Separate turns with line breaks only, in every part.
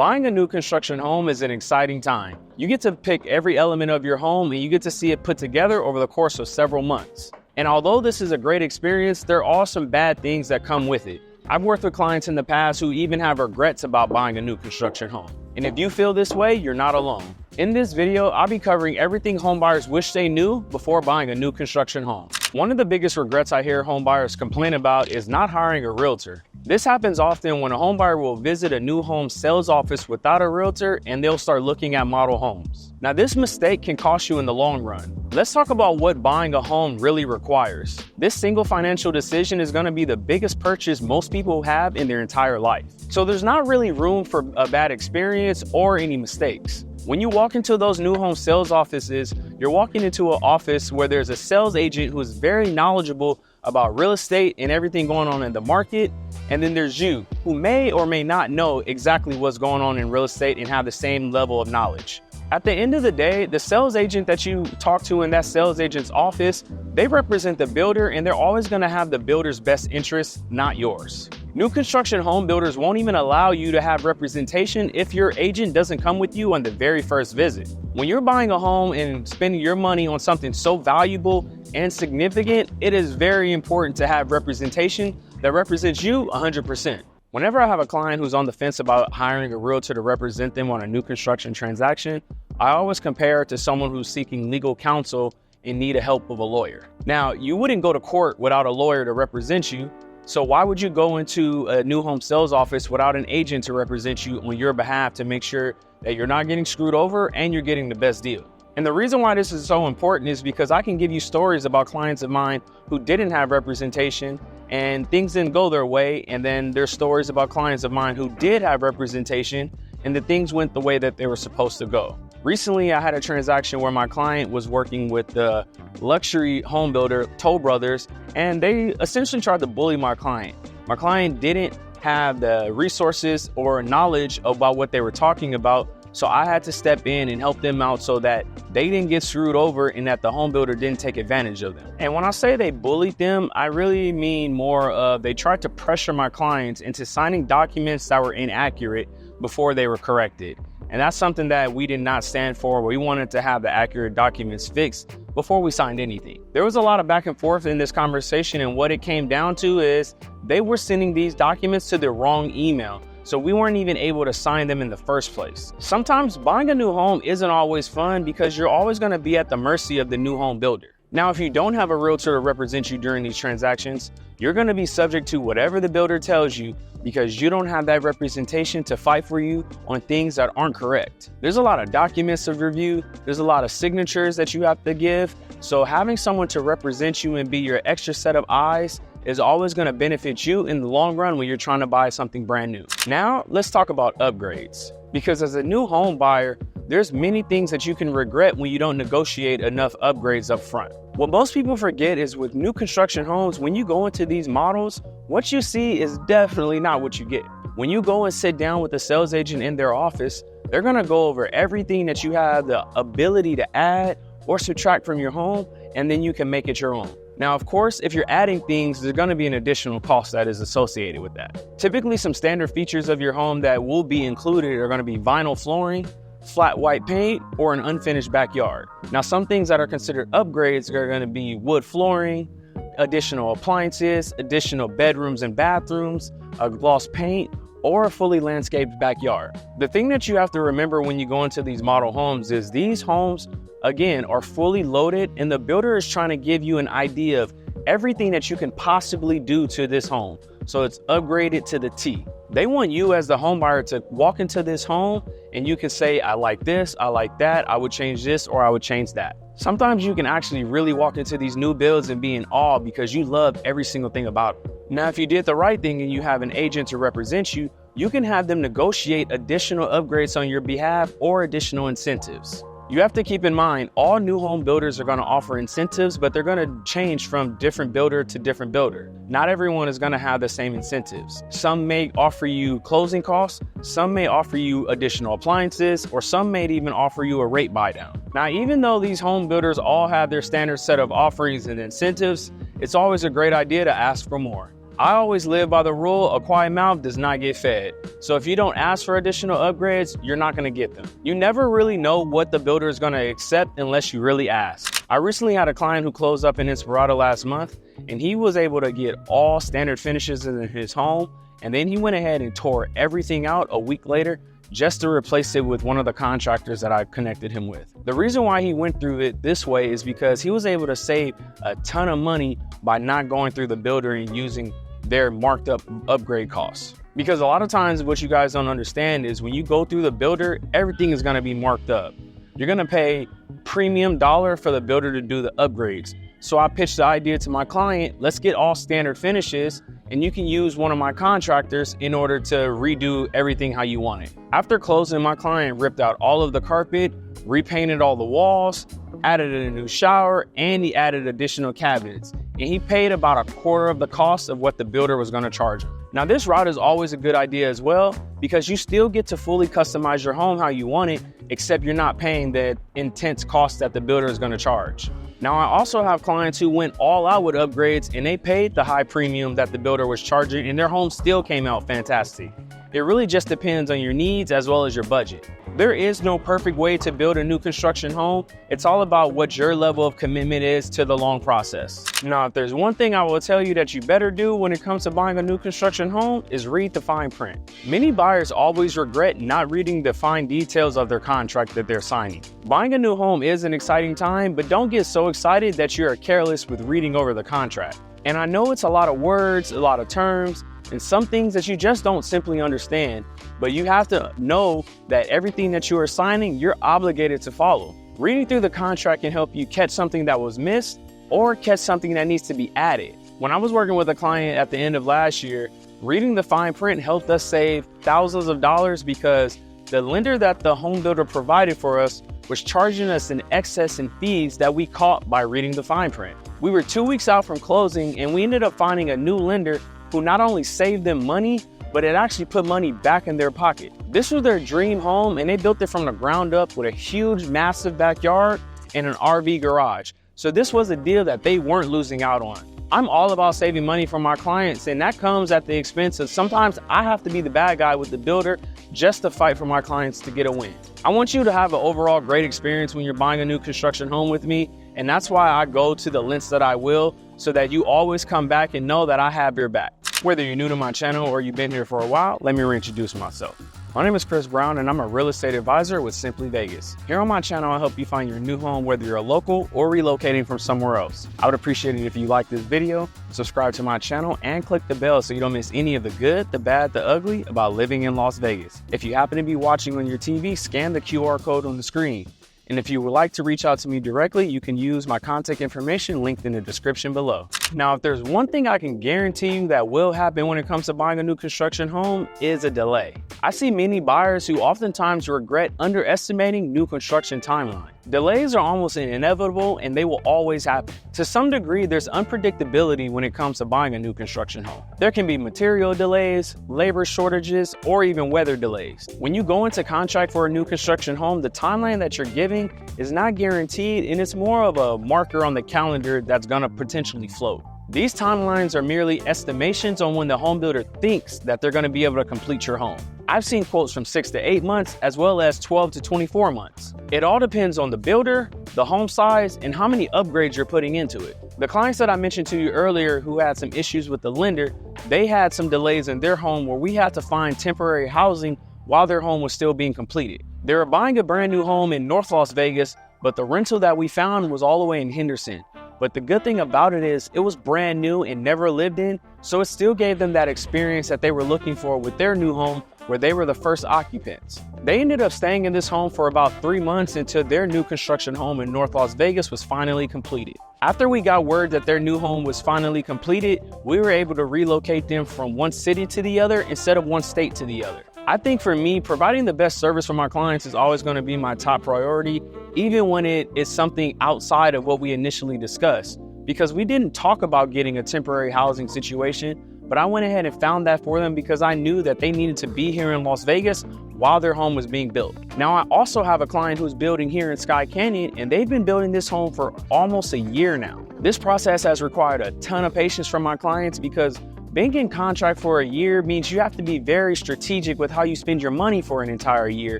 Buying a new construction home is an exciting time. You get to pick every element of your home and you get to see it put together over the course of several months. And although this is a great experience, there are some bad things that come with it. I've worked with clients in the past who even have regrets about buying a new construction home. And if you feel this way, you're not alone. In this video, I'll be covering everything homebuyers wish they knew before buying a new construction home. One of the biggest regrets I hear homebuyers complain about is not hiring a realtor. This happens often when a homebuyer will visit a new home sales office without a realtor and they'll start looking at model homes. Now, this mistake can cost you in the long run. Let's talk about what buying a home really requires. This single financial decision is going to be the biggest purchase most people have in their entire life. So there's not really room for a bad experience or any mistakes. When you walk into those new home sales offices, you're walking into an office where there's a sales agent who is very knowledgeable about real estate and everything going on in the market. And then there's you, who may or may not know exactly what's going on in real estate and have the same level of knowledge. At the end of the day, the sales agent that you talk to in that sales agent's office, they represent the builder and they're always going to have the builder's best interests, not yours. New construction home builders won't even allow you to have representation if your agent doesn't come with you on the very first visit. When you're buying a home and spending your money on something so valuable and significant, it is very important to have representation that represents you 100%. Whenever I have a client who's on the fence about hiring a realtor to represent them on a new construction transaction, I always compare it to someone who's seeking legal counsel and need the help of a lawyer. Now, you wouldn't go to court without a lawyer to represent you. So why would you go into a new home sales office without an agent to represent you on your behalf to make sure that you're not getting screwed over and you're getting the best deal? And the reason why this is so important is because I can give you stories about clients of mine who didn't have representation and things didn't go their way. And then there's stories about clients of mine who did have representation and the things went the way that they were supposed to go. Recently, I had a transaction where my client was working with the luxury home builder, Toll Brothers, and they essentially tried to bully my client. My client didn't have the resources or knowledge about what they were talking about, so I had to step in and help them out so that they didn't get screwed over and that the home builder didn't take advantage of them. And when I say they bullied them, I really mean more of they tried to pressure my clients into signing documents that were inaccurate before they were corrected. And that's something that we did not stand for. We wanted to have the accurate documents fixed before we signed anything. There was a lot of back and forth in this conversation, and what it came down to is they were sending these documents to the wrong email. So we weren't even able to sign them in the first place. Sometimes buying a new home isn't always fun because you're always going to be at the mercy of the new home builder. Now, if you don't have a realtor to represent you during these transactions, you're going to be subject to whatever the builder tells you because you don't have that representation to fight for you on things that aren't correct. There's a lot of documents to review. There's a lot of signatures that you have to give. So having someone to represent you and be your extra set of eyes is always going to benefit you in the long run when you're trying to buy something brand new. Now, let's talk about upgrades. Because as a new home buyer, there's many things that you can regret when you don't negotiate enough upgrades up front. What most people forget is with new construction homes, when you go into these models, what you see is definitely not what you get. When you go and sit down with a sales agent in their office, they're going to go over everything that you have the ability to add or subtract from your home, and then you can make it your own. Now, of course, if you're adding things, there's going to be an additional cost that is associated with that. Typically, some standard features of your home that will be included are going to be vinyl flooring, flat white paint, or an unfinished backyard. Now, some things that are considered upgrades are going to be wood flooring, additional appliances, additional bedrooms and bathrooms, a gloss paint, or a fully landscaped backyard. The thing that you have to remember when you go into these model homes is these homes, again, are fully loaded and the builder is trying to give you an idea of everything that you can possibly do to this home. So it's upgraded to the T. They want you as the home buyer to walk into this home and you can say, I like this, I like that, I would change this, or I would change that. Sometimes you can actually really walk into these new builds and be in awe because you love every single thing about it. Now, if you did the right thing and you have an agent to represent you, you can have them negotiate additional upgrades on your behalf or additional incentives. You have to keep in mind, all new home builders are going to offer incentives, but they're going to change from different builder to different builder. Not everyone is going to have the same incentives. Some may offer you closing costs, some may offer you additional appliances, or some may even offer you a rate buy down. Now, even though these home builders all have their standard set of offerings and incentives, it's always a great idea to ask for more. I always live by the rule, a quiet mouth does not get fed. So if you don't ask for additional upgrades, you're not gonna get them. You never really know what the builder is gonna accept unless you really ask. I recently had a client who closed up in Inspirato last month, and he was able to get all standard finishes in his home, and then he went ahead and tore everything out a week later just to replace it with one of the contractors that I connected him with. The reason why he went through it this way is because he was able to save a ton of money by not going through the builder and using their marked up upgrade costs. Because a lot of times what you guys don't understand is when you go through the builder, everything is gonna be marked up. You're gonna pay premium dollar for the builder to do the upgrades. So I pitched the idea to my client, let's get all standard finishes and you can use one of my contractors in order to redo everything how you want it. After closing, my client ripped out all of the carpet, repainted all the walls, added a new shower, and he added additional cabinets. And he paid about a quarter of the cost of what the builder was gonna charge him. Now this route is always a good idea as well, because you still get to fully customize your home how you want it, except you're not paying the intense cost that the builder is gonna charge. Now I also have clients who went all out with upgrades and they paid the high premium that the builder was charging and their home still came out fantastic. It really just depends on your needs as well as your budget. There is no perfect way to build a new construction home. It's all about what your level of commitment is to the long process. Now, if there's one thing I will tell you that you better do when it comes to buying a new construction home is read the fine print. Many buyers always regret not reading the fine details of their contract that they're signing. Buying a new home is an exciting time, but don't get so excited that you're careless with reading over the contract. And I know it's a lot of words, a lot of terms, and some things that you just don't simply understand, but you have to know that everything that you are signing, you're obligated to follow. Reading through the contract can help you catch something that was missed or catch something that needs to be added. When I was working with a client at the end of last year, reading the fine print helped us save thousands of dollars because the lender that the home builder provided for us was charging us an excess in fees that we caught by reading the fine print. We were 2 weeks out from closing and we ended up finding a new lender who not only saved them money, but it actually put money back in their pocket. This was their dream home and they built it from the ground up with a huge, massive backyard and an RV garage. So this was a deal that they weren't losing out on. I'm all about saving money for my clients, and that comes at the expense of sometimes I have to be the bad guy with the builder just to fight for my clients to get a win. I want you to have an overall great experience when you're buying a new construction home with me, and that's why I go to the lengths that I will, so that you always come back and know that I have your back. Whether you're new to my channel or you've been here for a while, let me reintroduce myself. My name is Chris Brown and I'm a real estate advisor with Simply Vegas. Here on my channel, I help you find your new home whether you're a local or relocating from somewhere else. I would appreciate it if you like this video, subscribe to my channel, and click the bell so you don't miss any of the good, the bad, the ugly about living in Las Vegas. If you happen to be watching on your TV, scan the QR code on the screen. And if you would like to reach out to me directly, you can use my contact information linked in the description below. Now, if there's one thing I can guarantee you that will happen when it comes to buying a new construction home is a delay. I see many buyers who oftentimes regret underestimating new construction timeline. Delays are almost inevitable and they will always happen. To some degree, there's unpredictability when it comes to buying a new construction home. There can be material delays, labor shortages, or even weather delays. When you go into contract for a new construction home, the timeline that you're giving is not guaranteed and it's more of a marker on the calendar that's gonna potentially float. These timelines are merely estimations on when the home builder thinks that they're gonna be able to complete your home. I've seen quotes from 6 to 8 months as well as 12 to 24 months. It all depends on the builder, the home size, and how many upgrades you're putting into it. The clients that I mentioned to you earlier who had some issues with the lender, they had some delays in their home where we had to find temporary housing while their home was still being completed. They were buying a brand new home in North Las Vegas, but the rental that we found was all the way in Henderson. But the good thing about it is it was brand new and never lived in, so it still gave them that experience that they were looking for with their new home where they were the first occupants. They ended up staying in this home for about 3 months until their new construction home in North Las Vegas was finally completed. After we got word that their new home was finally completed, we were able to relocate them from one city to the other instead of one state to the other. I think for me, providing the best service for my clients is always going to be my top priority, even when it is something outside of what we initially discussed. Because we didn't talk about getting a temporary housing situation, but I went ahead and found that for them because I knew that they needed to be here in Las Vegas while their home was being built. Now, I also have a client who's building here in Sky Canyon, and they've been building this home for almost a year now. This process has required a ton of patience from my clients because Being in contract for a year means you have to be very strategic with how you spend your money for an entire year,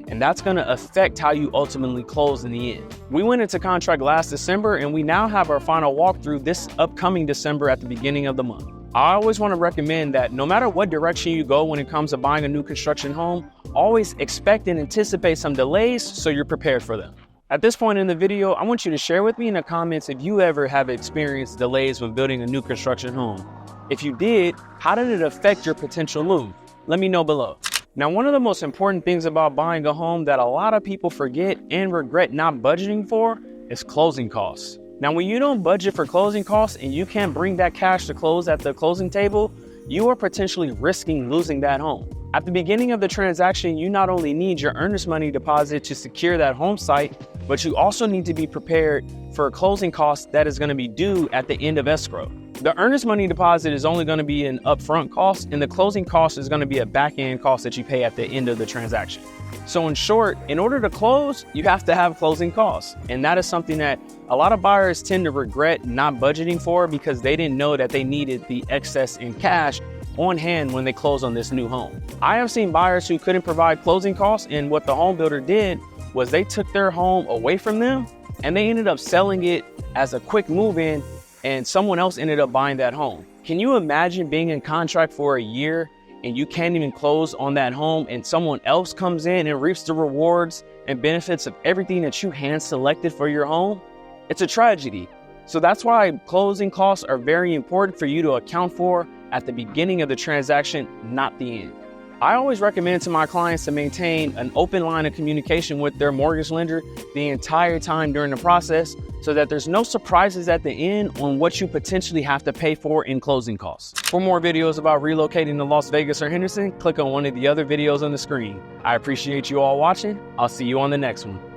and that's going to affect how you ultimately close in the end. We went into contract last December, and we now have our final walkthrough this upcoming December at the beginning of the month. I always want to recommend that no matter what direction you go when it comes to buying a new construction home, always expect and anticipate some delays so you're prepared for them. At this point in the video, I want you to share with me in the comments if you ever have experienced delays when building a new construction home. If you did, how did it affect your potential move? Let me know below. Now, one of the most important things about buying a home that a lot of people forget and regret not budgeting for is closing costs. Now, when you don't budget for closing costs and you can't bring that cash to close at the closing table, you are potentially risking losing that home. At the beginning of the transaction, you not only need your earnest money deposit to secure that home site, but you also need to be prepared for a closing cost that is going to be due at the end of escrow. The earnest money deposit is only going to be an upfront cost, and the closing cost is going to be a back-end cost that you pay at the end of the transaction. So in short, in order to close, you have to have closing costs. And that is something that a lot of buyers tend to regret not budgeting for because they didn't know that they needed the excess in cash on hand when they close on this new home. I have seen buyers who couldn't provide closing costs, and what the home builder did was they took their home away from them and they ended up selling it as a quick move-in, and someone else ended up buying that home. Can you imagine being in contract for a year and you can't even close on that home, and someone else comes in and reaps the rewards and benefits of everything that you hand selected for your home? It's a tragedy. So that's why closing costs are very important for you to account for at the beginning of the transaction, not the end. I always recommend to my clients to maintain an open line of communication with their mortgage lender the entire time during the process so that there's no surprises at the end on what you potentially have to pay for in closing costs. For more videos about relocating to Las Vegas or Henderson, click on one of the other videos on the screen. I appreciate you all watching. I'll see you on the next one.